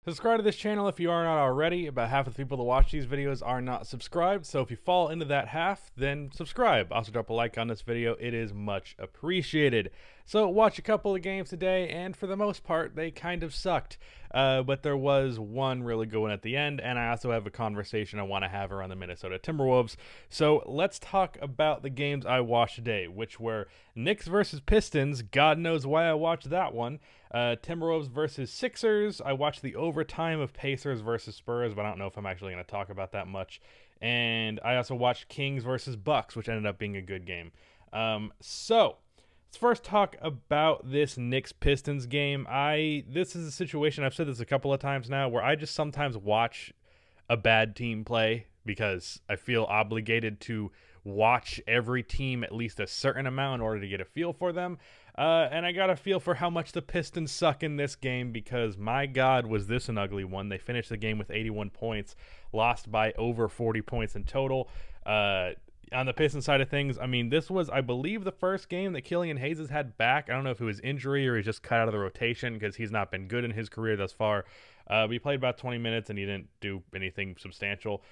Subscribe to this channel if you are not already. About half of the people that watch these videos are not subscribed, so if you fall into that half, then subscribe. Also drop a like on this video, it is much appreciated. So watch a couple of games today, and for the most part, they kind of sucked. But there was one really good one at the end, and I also have a conversation I want to have around the Minnesota Timberwolves. So let's talk about the games I watched today, which were Knicks versus Pistons. God knows why I watched that one. Timberwolves versus Sixers. I watched the overtime of Pacers versus Spurs, but I don't know if I'm actually going to talk about that much. And I also watched Kings versus Bucks, which ended up being a good game. So let's first talk about this Knicks-Pistons game. This is a situation, I've said this a couple of times now, where I just sometimes watch a bad team play because I feel obligated to watch every team at least a certain amount in order to get a feel for them. And I got a feel for how much the Pistons suck in this game because, my God, was this an ugly one. They finished the game with 81 points, lost by over 40 points in total. On the Pistons side of things, I mean, this was, I believe, the first game that Killian Hayes has had back. I don't know if it was injury or he's just cut out of the rotation because he's not been good in his career thus far. But he played about 20 minutes and he didn't do anything substantial.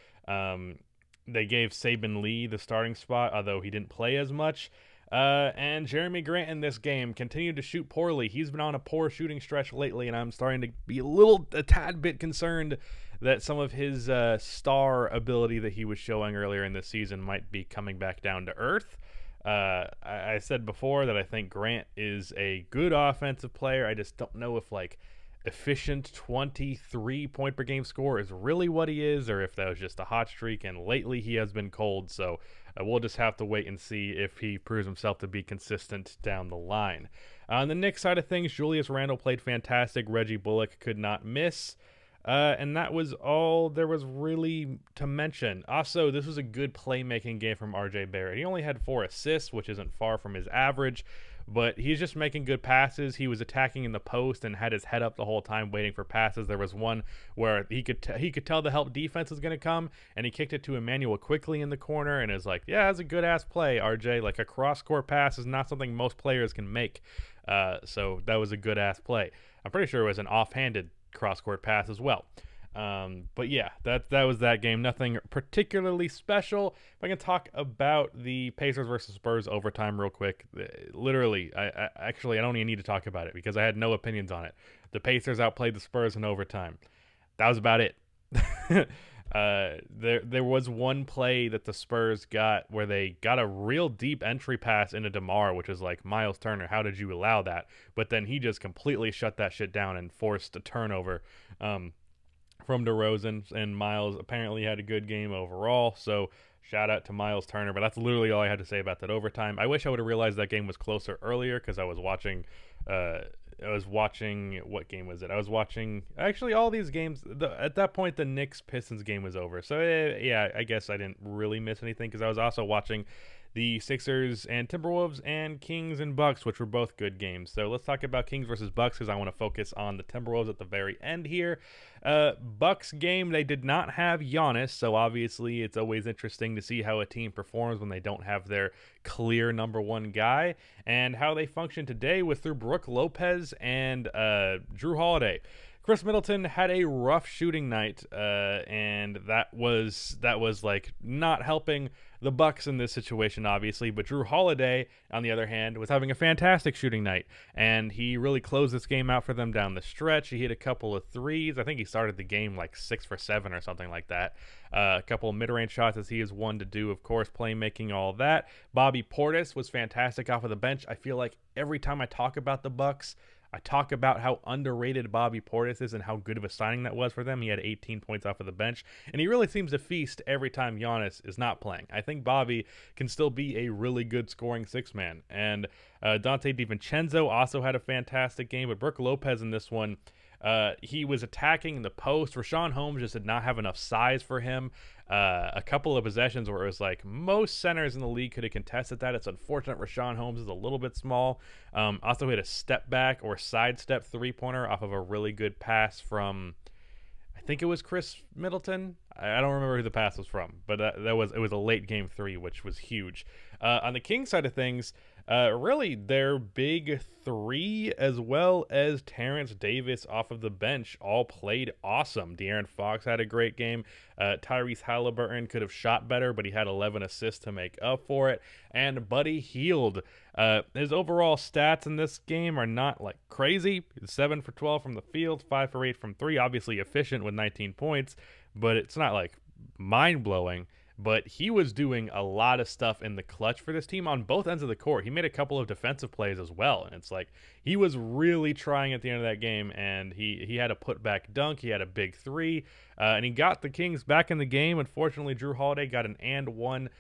They gave Saban Lee the starting spot, although he didn't play as much. And Jeremy Grant in this game continued to shoot poorly. He's been on a poor shooting stretch lately, and I'm starting to be a tad bit concerned that some of his star ability that he was showing earlier in the season might be coming back down to earth. I said before that I think Grant is a good offensive player. I just don't know if, like, efficient 23 point per game score is really what he is, or if that was just a hot streak, and lately he has been cold, so we'll just have to wait and see if he proves himself to be consistent down the line. On the Knicks side of things, Julius Randle played fantastic. Reggie Bullock could not miss. And that was all there was really to mention. Also, this was a good playmaking game from RJ Barrett. He only had 4 assists, which isn't far from his average, but he's just making good passes. He was attacking in the post and had his head up the whole time waiting for passes. There was one where he could tell the help defense is going to come, and he kicked it to Emmanuel quickly in the corner, and is like, yeah, that's a good-ass play, RJ. Like, a cross-court pass is not something most players can make. So that was a good-ass play. I'm pretty sure it was an offhanded cross-court pass as well. But yeah, that was that game. Nothing particularly special. If I can talk about the Pacers versus Spurs overtime real quick, literally, I don't even need to talk about it because I had no opinions on it. The Pacers outplayed the Spurs in overtime. That was about it. There was one play that the Spurs got where they got a real deep entry pass into DeMar, which is like, Miles Turner, how did you allow that? But then he just completely shut that shit down and forced a turnover from DeRozan, and Miles apparently had a good game overall, so shout out to Miles Turner. But that's literally all I had to say about that overtime. I wish I would have realized that game was closer earlier because I was watching what game was it? I was watching actually all these games. At that point, the Knicks-Pistons game was over. So yeah, I guess I didn't really miss anything because I was also watching the Sixers and Timberwolves and Kings and Bucks, which were both good games. So let's talk about Kings versus Bucks because I want to focus on the Timberwolves at the very end here. Bucks game, they did not have Giannis, so obviously it's always interesting to see how a team performs when they don't have their clear number one guy, and how they function today was through Brook Lopez and Drew Holiday. Chris Middleton had a rough shooting night, and that was like not helping the Bucks in this situation, obviously. But Drew Holiday, on the other hand, was having a fantastic shooting night, and he really closed this game out for them down the stretch. He hit a couple of threes. I think he started the game like 6 for 7 or something like that. A couple of mid-range shots, as he is one to do, of course, playmaking, all that. Bobby Portis was fantastic off of the bench. I feel like every time I talk about the Bucks, I talk about how underrated Bobby Portis is and how good of a signing that was for them. He had 18 points off of the bench, and he really seems to feast every time Giannis is not playing. I think Bobby can still be a really good scoring six-man. And Dante DiVincenzo also had a fantastic game, but Brook Lopez in this one, he was attacking the post. Rashawn Holmes just did not have enough size for him. A couple of possessions where it was like most centers in the league could have contested that. It's unfortunate Rashawn Holmes is a little bit small. Also hit a step back or sidestep three-pointer off of a really good pass from, I think it was Chris Middleton. I don't remember who the pass was from, but it was a late game 3, which was huge. On the Kings side of things, Really, their big three, as well as Terrence Davis off of the bench, all played awesome. De'Aaron Fox had a great game. Tyrese Halliburton could have shot better, but he had 11 assists to make up for it. And Buddy Hield, his overall stats in this game are not like crazy. 7 for 12 from the field, 5 for 8 from 3. Obviously efficient with 19 points, but it's not like mind-blowing. But he was doing a lot of stuff in the clutch for this team on both ends of the court. He made a couple of defensive plays as well, and it's like he was really trying at the end of that game, and he had a putback dunk. He had a big three, and he got the Kings back in the game. Unfortunately, Drew Holiday got an and one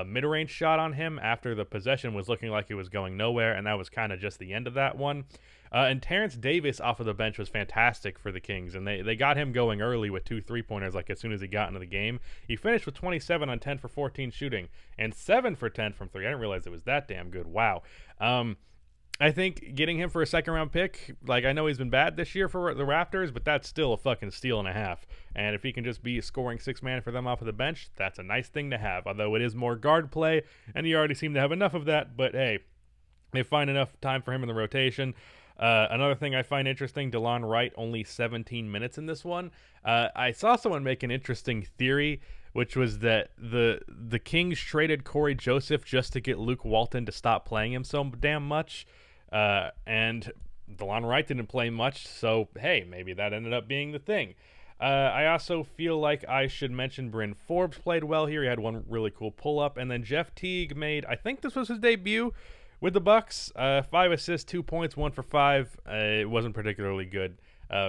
mid-range shot on him after the possession was looking like it was going nowhere, and that was kind of just the end of that one. And Terrence Davis off of the bench was fantastic for the Kings, and they got him going early with 2 3-pointers like as soon as he got into the game. He finished with 27 on 10 for 14 shooting and 7 for 10 from 3. I didn't realize it was that damn good. Wow. I think getting him for a second-round pick, like I know he's been bad this year for the Raptors, but that's still a fucking steal and a half. And if he can just be scoring six-man for them off of the bench, that's a nice thing to have, although it is more guard play, and you already seem to have enough of that. But hey, they find enough time for him in the rotation. Another thing I find interesting, DeLon Wright, only 17 minutes in this one. I saw someone make an interesting theory, which was that the Kings traded Corey Joseph just to get Luke Walton to stop playing him so damn much. And DeLon Wright didn't play much, so hey, maybe that ended up being the thing. I also feel like I should mention Bryn Forbes played well here. He had one really cool pull-up, and then Jeff Teague made, I think this was his debut with the Bucks. 5 assists, 2 points, 1 for 5. It wasn't particularly good.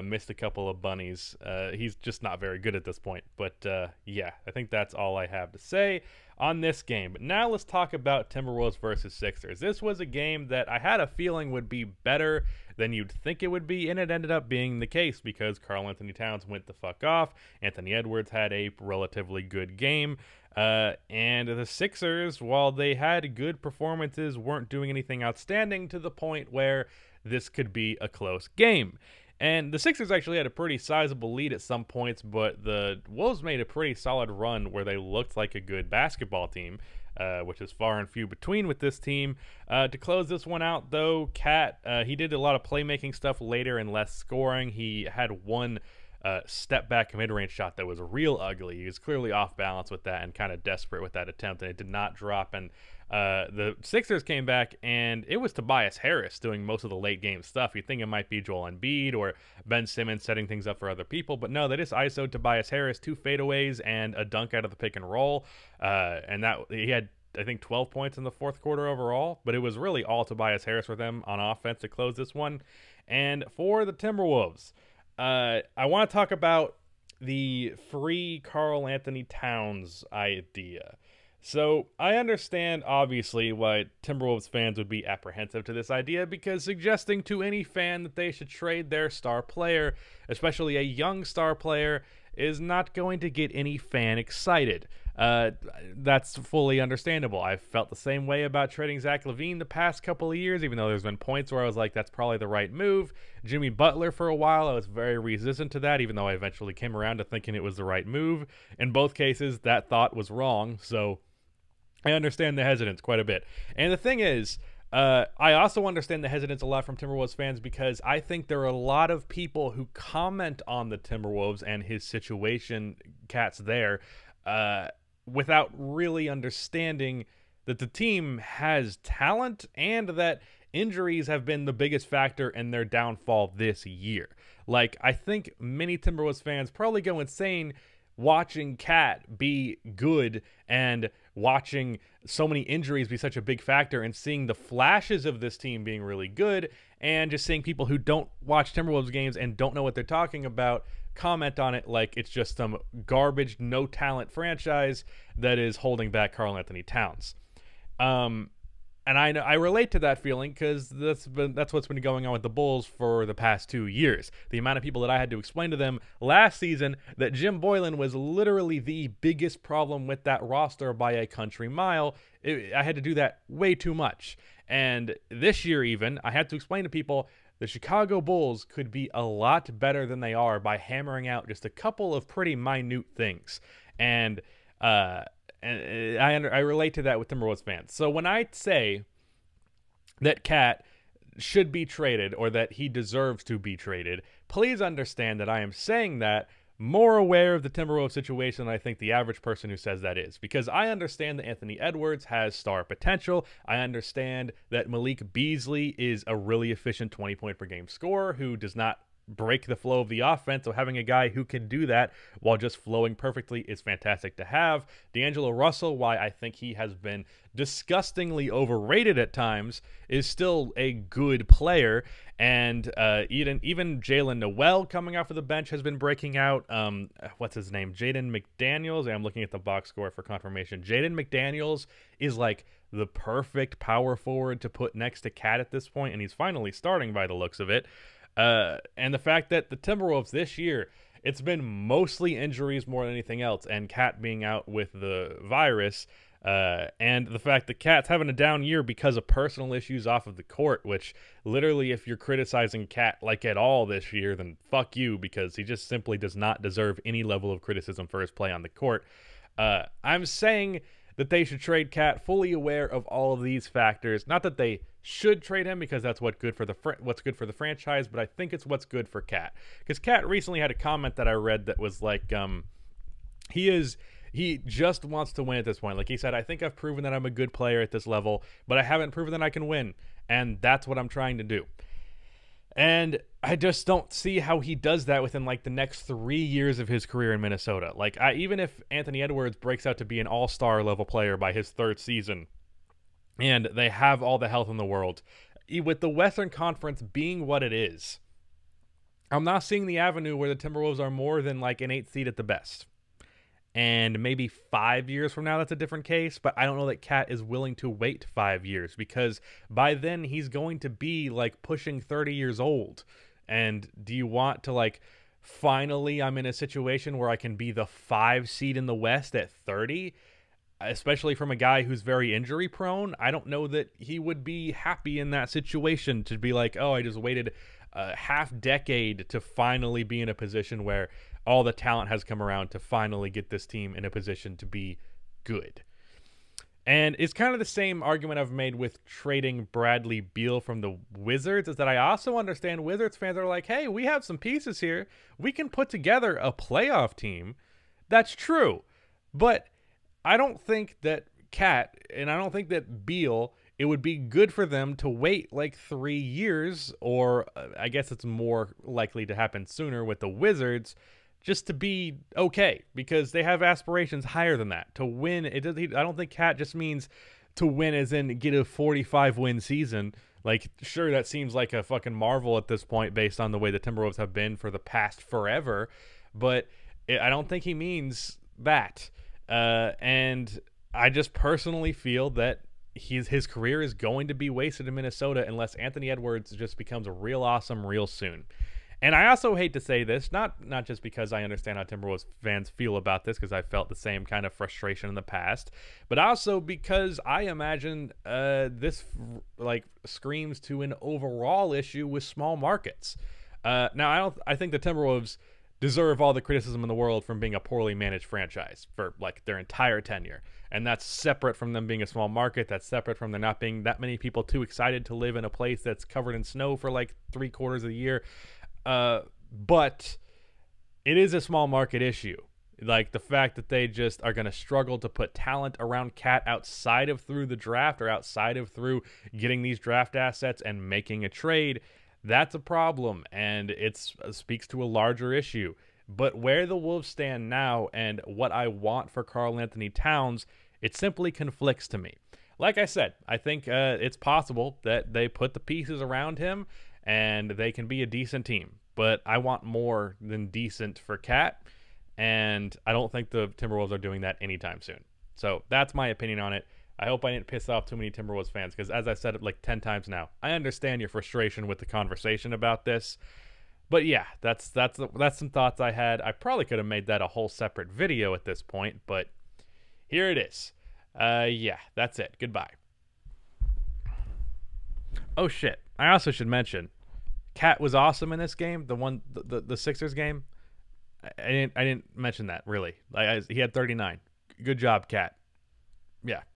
Missed a couple of bunnies. He's just not very good at this point. But yeah, I think that's all I have to say on this game. But now let's talk about Timberwolves versus Sixers. This was a game that I had a feeling would be better than you'd think it would be, and it ended up being the case because Karl-Anthony Towns went the fuck off. Anthony Edwards had a relatively good game. And the Sixers, while they had good performances, weren't doing anything outstanding to the point where this could be a close game. And the Sixers actually had a pretty sizable lead at some points, but the Wolves made a pretty solid run where they looked like a good basketball team, which is far and few between with this team. To close this one out, though, Cat, he did a lot of playmaking stuff later and less scoring. He had one step back mid-range shot that was real ugly. He was clearly off balance with that and kind of desperate with that attempt, and it did not drop. And the Sixers came back, and it was Tobias Harris doing most of the late game stuff. You'd think it might be Joel Embiid or Ben Simmons setting things up for other people, but no, they just ISO'd Tobias Harris, 2 fadeaways and a dunk out of the pick and roll, and that he had, I think, 12 points in the fourth quarter overall, but it was really all Tobias Harris for them on offense to close this one. And for the Timberwolves, I want to talk about the free Karl-Anthony Towns idea. So I understand, obviously, why Timberwolves fans would be apprehensive to this idea, because suggesting to any fan that they should trade their star player, especially a young star player, is not going to get any fan excited. That's fully understandable. I've felt the same way about trading Zach LaVine the past couple of years, even though there's been points where I was like, that's probably the right move. Jimmy Butler, for a while, I was very resistant to that, even though I eventually came around to thinking it was the right move. In both cases, that thought was wrong, so I understand the hesitance quite a bit. And the thing is, I also understand the hesitance a lot from Timberwolves fans, because I think there are a lot of people who comment on the Timberwolves and his situation, Cat's there, without really understanding that the team has talent and that injuries have been the biggest factor in their downfall this year. Like, I think many Timberwolves fans probably go insane watching Cat be good and watching so many injuries be such a big factor and seeing the flashes of this team being really good, and just seeing people who don't watch Timberwolves games and don't know what they're talking about comment on it like it's just some garbage, no talent franchise that is holding back Karl-Anthony Towns. And I relate to that feeling, because that's what's been going on with the Bulls for the past 2 years. The amount of people that I had to explain to them last season that Jim Boylen was literally the biggest problem with that roster by a country mile. I had to do that way too much. And this year even, I had to explain to people the Chicago Bulls could be a lot better than they are by hammering out just a couple of pretty minute things. And I relate to that with Timberwolves fans. So when I say that Cat should be traded or that he deserves to be traded, please understand that I am saying that more aware of the Timberwolves situation than I think the average person who says that is. Because I understand that Anthony Edwards has star potential. I understand that Malik Beasley is a really efficient 20-point-per-game scorer who does not break the flow of the offense. So having a guy who can do that while just flowing perfectly is fantastic to have. D'Angelo Russell, why I think he has been disgustingly overrated at times, is still a good player. And even Jalen Noel coming off of the bench has been breaking out. What's his name? Jaden McDaniels. I'm looking at the box score for confirmation. Jaden McDaniels is like the perfect power forward to put next to Cat at this point, and he's finally starting by the looks of it. And the fact that the Timberwolves this year, it's been mostly injuries more than anything else, and Cat being out with the virus, and the fact that Cat's having a down year because of personal issues off of the court, which literally if you're criticizing Cat like at all this year, then fuck you, because he just simply does not deserve any level of criticism for his play on the court. I'm saying that they should trade Cat, fully aware of all of these factors. Not that they should trade him because that's what's good for the franchise, but I think it's what's good for Cat. Because Cat recently had a comment that I read that was like, he just wants to win at this point. Like he said, I think I've proven that I'm a good player at this level, but I haven't proven that I can win, and that's what I'm trying to do. And I just don't see how he does that within like the next 3 years of his career in Minnesota. Like even if Anthony Edwards breaks out to be an all-star level player by his third season, and they have all the health in the world, with the Western Conference being what it is, I'm not seeing the avenue where the Timberwolves are more than like an 8th seed at the best. And maybe 5 years from now, that's a different case. But I don't know that Cat is willing to wait 5 years, because by then he's going to be like pushing 30 years old. And do you want to like, finally, I'm in a situation where I can be the 5 seed in the West at 30? Especially from a guy who's very injury prone. I don't know that he would be happy in that situation to be like, oh, I just waited a half decade to finally be in a position where all the talent has come around to finally get this team in a position to be good. And it's kind of the same argument I've made with trading Bradley Beal from the Wizards, is that I also understand Wizards fans are like, hey, we have some pieces here. We can put together a playoff team. That's true. But I don't think that Cat, and I don't think that Beal, it would be good for them to wait like 3 years, or I guess it's more likely to happen sooner with the Wizards, just to be okay, because they have aspirations higher than that. To win, I don't think Cat just means to win as in get a 45-win season. Like, sure, that seems like a fucking marvel at this point based on the way the Timberwolves have been for the past forever, but I don't think he means that. And I just personally feel that his career is going to be wasted in Minnesota unless Anthony Edwards just becomes real awesome real soon. And I also hate to say this, not just because I understand how Timberwolves fans feel about this, because I felt the same kind of frustration in the past, but also because I imagine this like screams to an overall issue with small markets. Now, I think the Timberwolves deserve all the criticism in the world from being a poorly managed franchise for like their entire tenure. And that's separate from them being a small market. That's separate from there not being that many people too excited to live in a place that's covered in snow for like 3/4 of the year. But it is a small market issue. Like the fact that they just are going to struggle to put talent around Cat outside of through the draft or outside of through getting these draft assets and making a trade, that's a problem, and it speaks to a larger issue. But where the Wolves stand now and what I want for Karl-Anthony Towns, it simply conflicts to me. Like I said, I think it's possible that they put the pieces around him and they can be a decent team. But I want more than decent for Cat, and I don't think the Timberwolves are doing that anytime soon. So that's my opinion on it. I hope I didn't piss off too many Timberwolves fans, because as I've said it like 10 times now, I understand your frustration with the conversation about this. But yeah, that's some thoughts I had. I probably could have made that a whole separate video at this point, but here it is. Yeah, that's it. Goodbye. Oh shit. I also should mention, Cat was awesome in this game. The Sixers game. I didn't mention that really. He had 39. Good job, Cat. Yeah.